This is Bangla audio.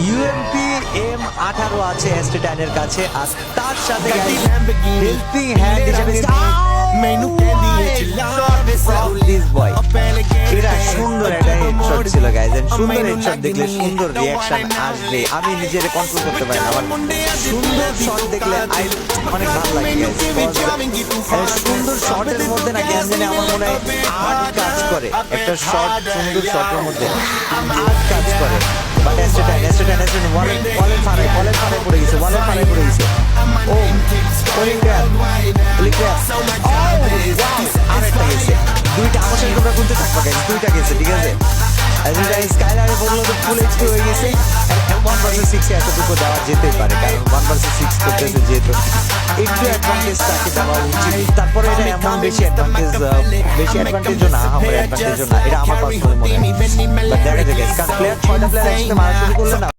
ইউএমপি M18 আছে S10 এর কাছে, আর তার সাথে হেল্পিং হ্যান্ড হিসেবে দিস বয়। এটা সুন্দর একটা হেডশট ছিল গাইজ, এন্ড সুন্দর হেডশট দেখলে সুন্দর রিঅ্যাকশন আসবে। আমি নিজেরে কন্ট্রোল করতে পারি না, আমার সুন্দর শট দেখলে অনেক ভালো লাগে গাইজ। সুন্দর শটের মধ্যে না কেন জানি আমার মনে হয় আর্ট কাজ করে, একটা শট সুন্দর শটের মধ্যে আর্ট কাজ করে। বাট S10 ওয়ালের ফাড়ায় পড়ে গেছে, ও হোলি ক্র্যাপ, আরেকটা গেছে, দুইটা আমার সাথে তোমরা গুনতে থাকবা গাইজ, দুইটা গেছে, ঠিক আছে। স্কাইলারে বললো তো ফুল এইচপি হয়ে গেছে, 1 ভার্সেস 6 এতটুকু দেওয়া যেতেই পারে, কারণ 1 ভার্সেস 6 করতেছে যেহেতু একটু অ্যাডভান্টেজ তাকে দেওয়া উচিত। তারপরে এটা এমন বেশি অ্যাডভান্টেজও না, আমার অ্যাডভান্টেজও না, এটা আমার পার্সোনালি মনে হয়। দেখা যায় গাইজ, কারণ প্লেয়ার 6টা প্লেয়ার একসাথে মারা শুরু করলে না